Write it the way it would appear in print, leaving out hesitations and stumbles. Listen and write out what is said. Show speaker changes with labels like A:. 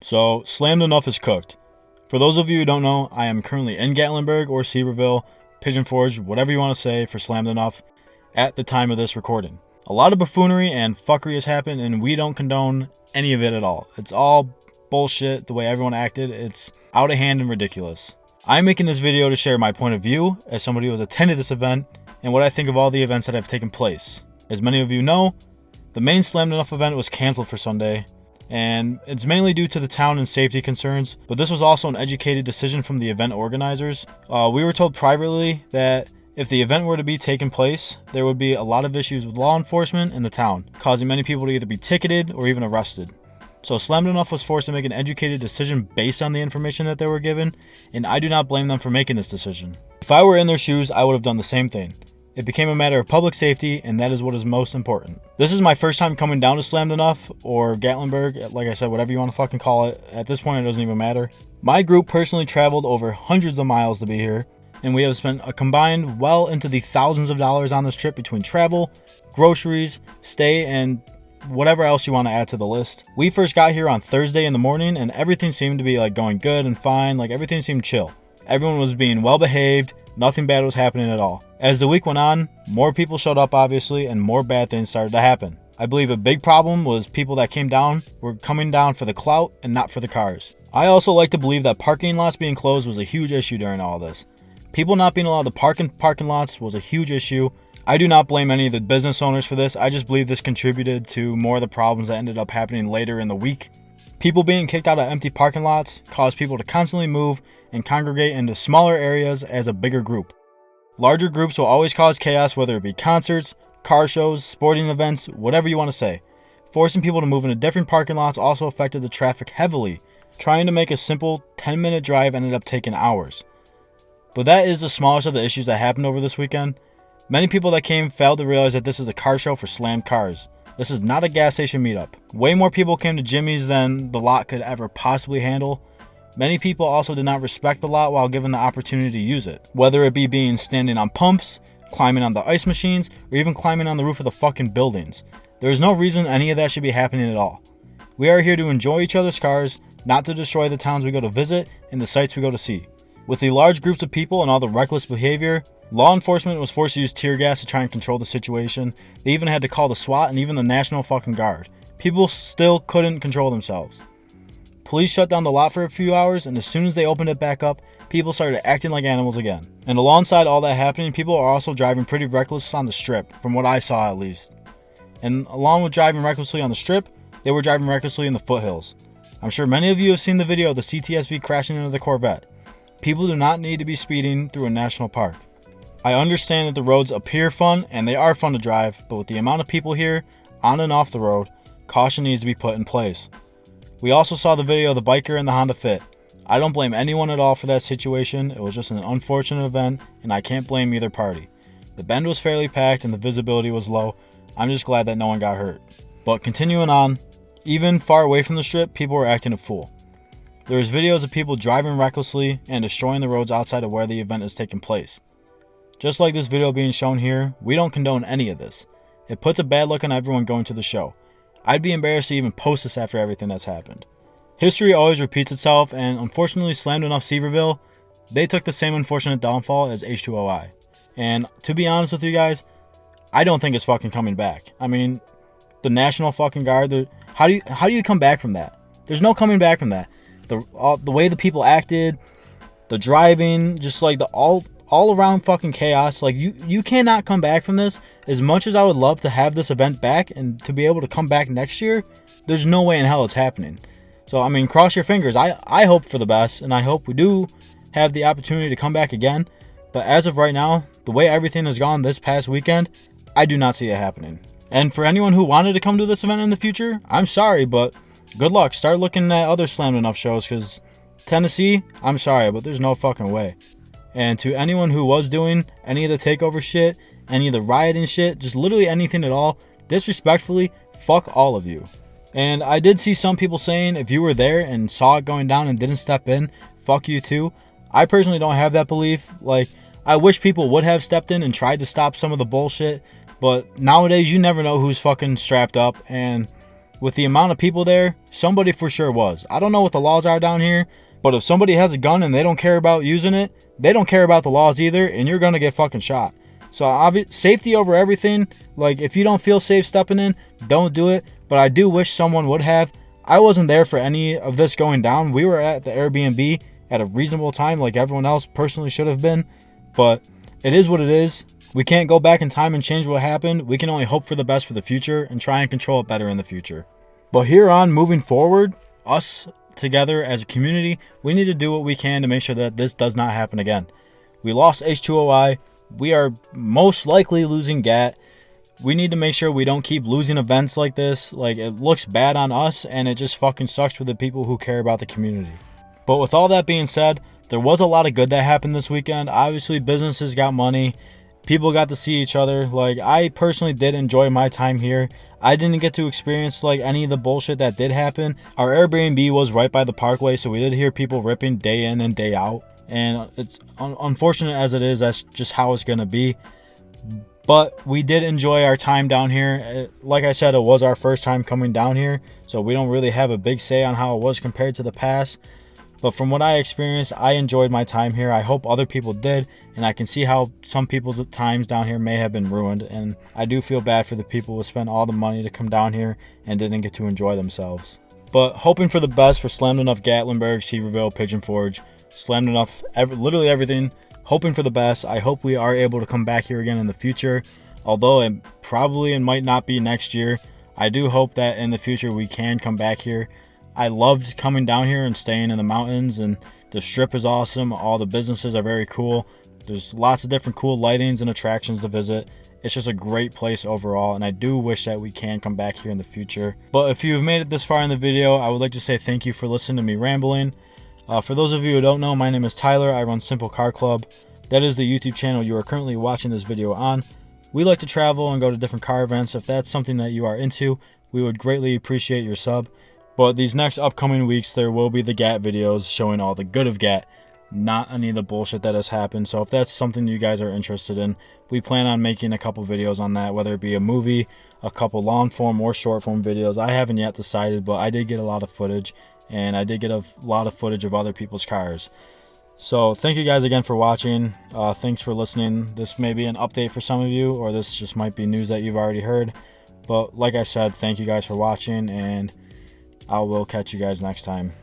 A: So, Slammedenuff is cooked. For those of you who don't know, I am currently in Gatlinburg or Sevierville, Pigeon Forge, whatever you want to say for Slammedenuff at the time of this recording. A lot of buffoonery and fuckery has happened, and we don't condone any of it at all. It's all bullshit the way everyone acted. It's out of hand and ridiculous. I'm making this video to share my point of view as somebody who has attended this event and what I think of all the events that have taken place. As many of you know, the main Slammedenuff event was canceled for Sunday, and it's mainly due to the town and safety concerns, but this was also an educated decision from the event organizers. We were told privately that if the event were to be taking place, there would be a lot of issues with law enforcement in the town, causing many people to either be ticketed or even arrested. So Slammedenuff was forced to make an educated decision based on the information that they were given, and I do not blame them for making this decision. If I were in their shoes, I would have done the same thing. It became a matter of public safety, and that is what is most important. This is my first time coming down to Slammedenuff, or Gatlinburg, like I said, whatever you want to fucking call it. At this point, it doesn't even matter. My group personally traveled over hundreds of miles to be here, and we have spent a combined well into the thousands of dollars on this trip between travel, groceries, stay, and whatever else you want to add to the list. We first got here on Thursday in the morning, and everything seemed to be going good and fine. Like, everything seemed chill. Everyone was being well behaved. Nothing bad was happening at all. As the week went on, more people showed up obviously, and more bad things started to happen. I believe a big problem was people that came down were coming down for the clout and not for the cars. I also like to believe that parking lots being closed was a huge issue during all this. People not being allowed to park in parking lots was a huge issue. I do not blame any of the business owners for this. I just believe this contributed to more of the problems that ended up happening later in the week. People being kicked out of empty parking lots caused people to constantly move and congregate into smaller areas as a bigger group. Larger groups will always cause chaos, whether it be concerts, car shows, sporting events, whatever you want to say. Forcing people to move into different parking lots also affected the traffic heavily. Trying to make a simple 10-minute drive ended up taking hours. But that is the smallest of the issues that happened over this weekend. Many people that came failed to realize that this is a car show for slammed cars. This is not a gas station meetup. Way more people came to Jimmy's than the lot could ever possibly handle. Many people also did not respect the lot while given the opportunity to use it. Whether it be standing on pumps, climbing on the ice machines, or even climbing on the roof of the fucking buildings. There is no reason any of that should be happening at all. We are here to enjoy each other's cars, not to destroy the towns we go to visit and the sites we go to see. With the large groups of people and all the reckless behavior, law enforcement was forced to use tear gas to try and control the situation. They even had to call the SWAT and even the National fucking Guard. People still couldn't control themselves. Police shut down the lot for a few hours, and as soon as they opened it back up, people started acting like animals again. And alongside all that happening, people are also driving pretty reckless on the strip, from what I saw at least. And along with driving recklessly on the strip, they were driving recklessly in the foothills. I'm sure many of you have seen the video of the CTSV crashing into the Corvette. People do not need to be speeding through a national park. I understand that the roads appear fun, and they are fun to drive, but with the amount of people here, on and off the road, caution needs to be put in place. We also saw the video of the biker and the Honda Fit. I don't blame anyone at all for that situation. It was just an unfortunate event, and I can't blame either party. The bend was fairly packed and the visibility was low. I'm just glad that no one got hurt. But continuing on, even far away from the strip, people were acting a fool. There was videos of people driving recklessly and destroying the roads outside of where the event is taking place. Just like this video being shown here, we don't condone any of this. It puts a bad look on everyone going to the show. I'd be embarrassed to even post this after everything that's happened. History always repeats itself, and unfortunately Slammedenuff Sevierville, they took the same unfortunate downfall as H2OI. And to be honest with you guys, I don't think it's fucking coming back. I mean, the National fucking Guard, how do you come back from that? There's no coming back from that. The way the people acted, the driving, just like the all around fucking chaos. Like, you cannot come back from this. As much as I would love to have this event back and to be able to come back next year, there's no way in hell it's happening. So, I mean, cross your fingers. I hope for the best, and I hope we do have the opportunity to come back again. But as of right now, the way everything has gone this past weekend, I do not see it happening. And for anyone who wanted to come to this event in the future, I'm sorry, but good luck. Start looking at other Slammedenuff shows, because Tennessee, I'm sorry, but there's no fucking way. And to anyone who was doing any of the takeover shit, any of the rioting shit, just literally anything at all, disrespectfully, fuck all of you. And I did see some people saying if you were there and saw it going down and didn't step in, fuck you too. I personally don't have that belief. Like, I wish people would have stepped in and tried to stop some of the bullshit, but nowadays you never know who's fucking strapped up, and with the amount of people there, somebody for sure was. I don't know what the laws are down here, but if somebody has a gun and they don't care about using it, they don't care about the laws either, and you're gonna get fucking shot. So safety over everything. Like, if you don't feel safe stepping in, don't do it. But I do wish someone would have. I wasn't there for any of this going down. We were at the Airbnb at a reasonable time, like everyone else personally should have been. But it is what it is. We can't go back in time and change what happened. We can only hope for the best for the future and try and control it better in the future. But here on, moving forward, us together as a community, we need to do what we can to make sure that this does not happen again. We lost H2OI. We are most likely losing GAT. We need to make sure we don't keep losing events like this. Like, it looks bad on us, and it just fucking sucks for the people who care about the community. But with all that being said, there was a lot of good that happened this weekend. Obviously, businesses got money. People got to see each other. Like, I personally did enjoy my time here. I didn't get to experience like any of the bullshit that did happen. Our Airbnb was right by the parkway, so we did hear people ripping day in and day out. And it's unfortunate as it is, that's just how it's going to be. But we did enjoy our time down here. Like I said, it was our first time coming down here, so we don't really have a big say on how it was compared to the past. But from what I experienced, I enjoyed my time here. I hope other people did, and I can see how some people's times down here may have been ruined. And I do feel bad for the people who spent all the money to come down here and didn't get to enjoy themselves. But hoping for the best for Slammedenuff, Gatlinburg, Sevierville, Pigeon Forge, Slammedenuff, literally everything. Hoping for the best. I hope we are able to come back here again in the future. Although it probably and might not be next year, I do hope that in the future we can come back here. I loved coming down here and staying in the mountains, and the strip is awesome. All the businesses are very cool. There's lots of different cool lightings and attractions to visit. It's just a great place overall, and I do wish that we can come back here in the future. But if you've made it this far in the video, I would like to say thank you for listening to me rambling. For those of you who don't know, my name is Tyler. I run Simple Car Club. That is the YouTube channel you are currently watching this video on. We like to travel and go to different car events. If that's something that you are into, we would greatly appreciate your sub. But these next upcoming weeks, there will be the GAT videos showing all the good of GAT, not any of the bullshit that has happened. So if that's something you guys are interested in, we plan on making a couple videos on that, whether it be a movie, a couple long form or short form videos. I haven't yet decided, but I did get a lot of footage, and I did get a lot of footage of other people's cars. So thank you guys again for watching. Thanks for listening. This may be an update for some of you, or this just might be news that you've already heard. But like I said, thank you guys for watching, and I will catch you guys next time.